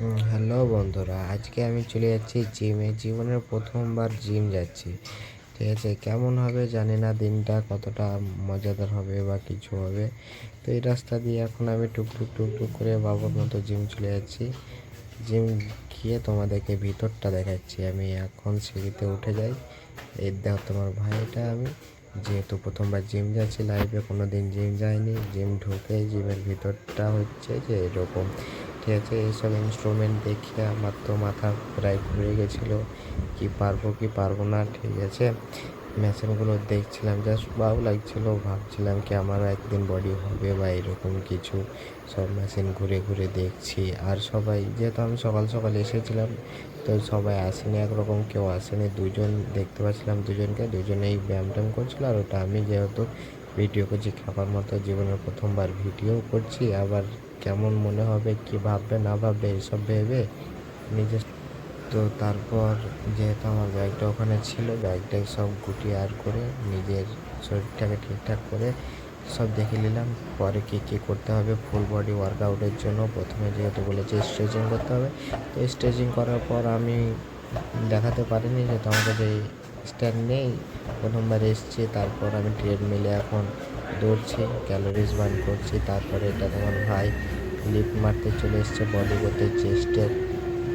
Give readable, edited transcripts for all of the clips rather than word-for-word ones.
Hello বন্ধুরা, আজকে আমি চলে যাচ্ছি জিমে। জীবনের প্রথমবার জিম যাচ্ছি, ঠিক আছে। কেমন হবে জানি না, দিনটা কতটা মজাদার হবে বা কিছু হবে। তো এই রাস্তা দিয়ে এখন আমি টুকটুক টুকটুক করে বাবুর মতো জিম চলে যাচ্ছি। জিম গিয়ে তোমাদেরকে ভিতরটা দেখাচ্ছি। আমি এখন সিঁড়িতে উঠে যাই। এই দেখো তোমার ভাইটা। আমি যেহেতু প্রথমবার জিম যাচ্ছি, লাইফে কোনো দিন জিম যাইনি, জিম ঢুকে জিমের ভিতরটা হচ্ছে যে এরকম, ঠিক আছে। এইসব ইনস্ট্রুমেন্ট দেখে আমার তো মাথা প্রায় ঘুরে গেছিলো, কি পারবো কি পারবো না, ঠিক আছে। মেশিনগুলো দেখছিলাম, জাস্ট ভালো লাগছিলো, ভাবছিলাম কি আমারও একদিন বডি হবে বা এরকম কিছু। সব মেশিন ঘুরে ঘুরে দেখছি। আর সবাই, যেহেতু আমি সকাল সকাল এসেছিলাম, তো সবাই আসেনি, একরকম কেউ আসেনি। দুজন দেখতে পাচ্ছিলাম, দুজনেই ব্যায়াম ট্যায়াম করছিলো। আর ওটা আমি যেহেতু ভিডিও করছি খাবার মতো, জীবনের প্রথমবার ভিডিও করছি, আবার কেমন মনে হবে, কি ভাববে না ভাববে এসব ভেবে নিজের। তো তারপর যেহেতু আমার ব্যাগটা ওখানে ছিল, ব্যাগটাই সব গুটিয়ে আর করে নিজের শরীরটাকে ঠিকঠাক করে সব দেখে নিলাম। পরে কী কী করতে হবে ফুল বডি ওয়ার্কআউটের জন্য। প্রথমে যেহেতু বলেছে স্ট্রেচিং করতে হবে, তো স্ট্রেচিং করার পর আমি দেখাতে পারিনি, যেহেতু আমার কাছে স্ট্যান্ড নেই, প্রথমবার এসেছি। তারপর আমি ট্রেডমিলে এখন দৌড়ছি, ক্যালোরিজ বার্ন করছি। তারপরে এটা তোমার ভাই লিফট মারতে চলে এসছে, বডি করতে, চেস্টের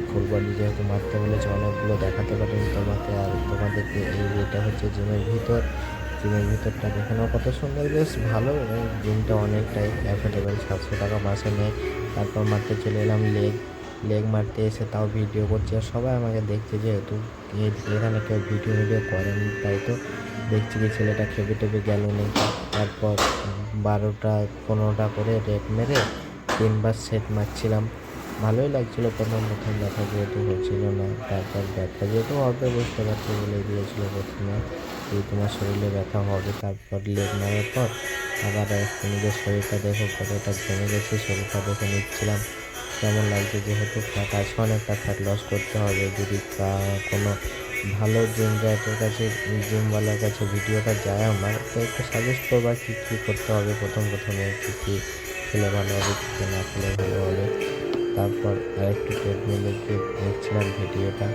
ফুল বডি যেহেতু মারতে বলেছে, অনেকগুলো দেখাতে পারিনি তোমাকে আর তোমাদেরকে। এটা হচ্ছে জিমের ভিতর। জিমের ভিতরটা দেখে নাও কত সুন্দর, বেশ ভালো। জিমটা অনেকটাই অ্যাফোর্ডেবল, 700 টাকা মাসে নেয়। তারপর মারতে চলে এলাম লেগ। লেগ মারতে এসে তাও ভিডিও করছে, আর সবাই আমাকে দেখছে, যেহেতু এখানে কেউ ভিডিও করেনি, তাই তো দেখছি কি ছেলেটা খেপে টেপে গেল নেই। তারপর 12টা 15টা করে রেপ মেরে 3বার সেট মারছিলাম। ভালোই লাগছিলো প্রথম প্রথম, ব্যথা যেহেতু হচ্ছিল না। তারপর ব্যথা যেহেতু হবে বুঝতে পারছি, বলে দিয়েছিলো প্রথমে যে তোমার শরীরে ব্যথা হবে। তারপর লেগ মারার পর আবার একটু নিজের শরীরটা দেখো কতটা জমে গেছে, শরীরটা দেখে নিচ্ছিলাম কেমন লাগছে। যেহেতু ফ্যাট আছে, অনেকটা ফ্যাট লস করতে হবে। যদি কোনো ভালো জিম র্যাটের কাছে, জিমওয়ালার কাছে ভিডিওটা যায় আমার, তো একটু সাজেস্ট করবা কী কী করতে হবে প্রথমে, কী কী খেলে ভালো হবে, কী কী না খেলে ভালো হবে। তারপর আরেকটু ট্রেডমিলে গিয়ে দেখছিলাম ভিডিওটা,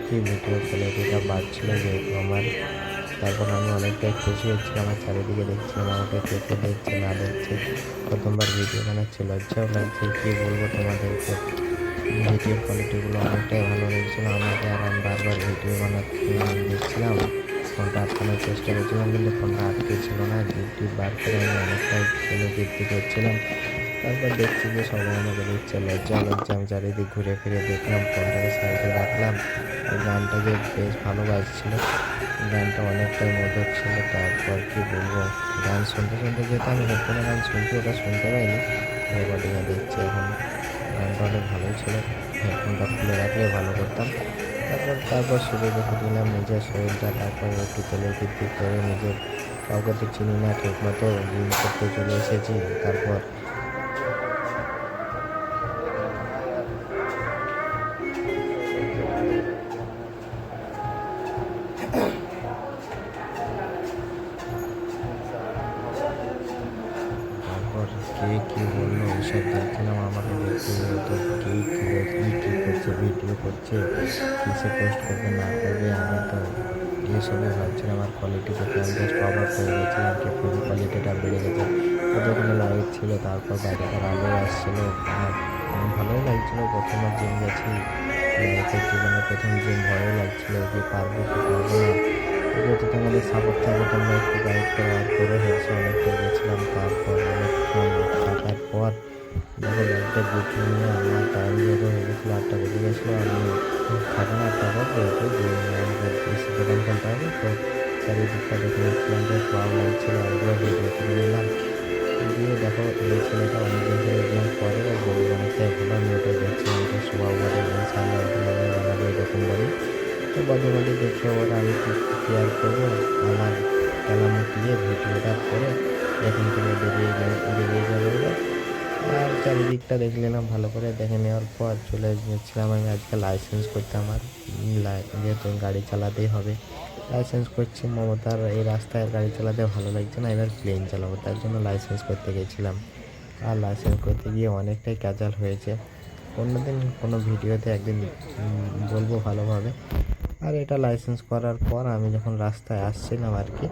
কি ভিডিও কোয়ালিটিটা বাড়ছিল যেহেতু আমার। তারপর আমি অনেকটাই খুশি হচ্ছিলাম, আর চারিদিকে দেখছিলাম আমাকে কে কে দেখছে না দেখছে। প্রথমবার ভিডিও বানাচ্ছি, লজ্জাও লাগছে, কী বলবো তোমাদেরকে। ভিডিওর কোয়ালিটিগুলো অনেকটাই ভালো লেগেছিলো আমাকে, আর আমি বারবার ভিডিও বানাতে দেখছিলাম, ফোনটা আটকানোর চেষ্টা করছিলাম, কিন্তু ফোনটা আটকে ছিল না। জিপ বার করে আমি অনেকটাই ফোনে তৃপ্তি করছিলাম। তারপর দেখছি যে সবাই আমাকে দেখছে, লজ্জা লজ্জা আমি চারিদিক ঘুরে ফিরে দেখলাম, ফোনটাকে সাইডে রাখলাম। আর গানটা যে বেশ ভালো বাজছিল, গানটা অনেকটাই মধুর ছিল। তারপর কি বলবো, গান শুনতে শুনতে, যেহেতু আমি হেডফোনে গান শুনছি, ওটা শুনতে পাইনি, রেকর্ডিংয়ে দেখছি এখন। গানটা অনেক ভালোই ছিল, হেডফোনটা খুলে রাখলে ভালো করতাম। তারপর শুরু দেখে দিলাম নিজের শরীরটা। তারপর একটু তেলের বৃদ্ধি করে নিজের, কাউকে তো চিনি না ঠিক মতো, জিম করতে চলে এসেছি। তারপর তারপর কে কী বললো এসব দেখছিলাম, আমাকে দেখতে, যেহেতু কে কী করছে, ভিডিও করছে, কিসে পোস্ট করবে না করবে, আমি তো এসবই ভাবছিলাম। আর কোয়ালিটি দেখে আমি জাস্ট অবাক হয়ে গেছিলাম, কি ফোন কোয়ালিটিটা বেড়ে গেছে। কতগুলো লাইট ছিল, তারপর বাইরেকার আলো আসছিলো, আর ভালোই লাগছিলো। প্রথমবার জিম গেছি, লাইফের জীবনে প্রথম জিম, ভয়ও লাগছিলো কি পারবো কি পারবো না। যেহেতু তোমাদের সাপোর্ট থাকবে, তোমরা একটু গাইড করো, আর করে হেসে অনেকটা গেছিলাম। তারপর অনেকক্ষণ থাকার পর দেখো ব্যাগটা গুছিয়ে নিয়ে, আমার টাইম যেহেতু হয়ে গেছিলো, 8টা বেজে গেছিলো, আমি থাকি না 8টা পর, যেহেতু যে আমাকে এসে দোকান খুলতে হবে, তো চারিদিকটা দেখে নিচ্ছিলাম, বেশ ভালো লাগছিলো, আরেকবার ভিডিও করে নিলাম। দিয়ে দেখো এই ছেলেটা অনেকদিন ধরে জিম করে, আর বডি অনেকটাই ভালো, আমি ওটাই দেখছিলাম যে শোয়া বডি, ইনশাল্লাহ একদিন আমি বানাবো এরকম বডি। তো বডি দেখে ওর আমি কী কী কেয়ার করবো, আমার কালামুখ দিয়ে ভিডিওটা করে এখান থেকে বেরিয়ে যাবে বলে। আর চারিদিকটা দেখে নিলাম ভালো করে, দেখে নেওয়ার পর চলে গেছিলাম আমি আজকে লাইসেন্স করতে। আমার যেহেতু গাড়ি চালাতেই হবে, লাইসেন্স করছি। মমতার এই রাস্তায় গাড়ি চালাতে ভালো লাগছে না, এবার প্লেন চালাবো, তার জন্য লাইসেন্স করতে গেছিলাম। আর লাইসেন্স করতে গিয়ে অনেকটাই ক্যাচাল হয়েছে। অন্যদিন কোনো ভিডিওতে একদিন বলবো ভালোভাবে। আর এটা লাইসেন্স করার পর আমি যখন রাস্তায় আসছিলাম আর কি,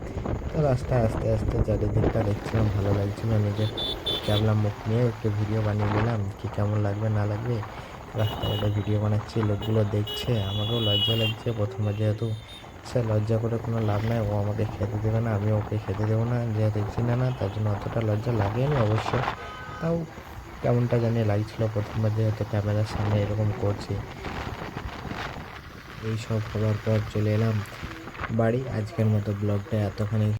তো রাস্তায় আস্তে আস্তে চারিদিকটা দেখছিলাম, ভালো লাগছিল। নিজের ক্যাবলা মুখ নিয়ে একটু ভিডিও বানিয়ে নিলাম, কি কেমন লাগবে না লাগবে। রাস্তাঘাটে ভিডিও বানাচ্ছি, লোকগুলো দেখছে, আমাকেও লজ্জা লাগছে প্রথমবার যেহেতু। সে লজ্জা করে কোনো লাভ নাই, ও আমাকে খেতে দেবে না, আমিও ওকে খেতে দেবো না, যেহেতু চিনে না তার জন্য অতটা লজ্জা লাগেনি অবশ্য। তাও কেমনটা জানি লাগছিল প্রথমবার যেহেতু ক্যামেরার সামনে এরকম করছি। এইসব হওয়ার পর চলে এলাম বাড়ি। আজকের মতো ব্লগটা এতখানি।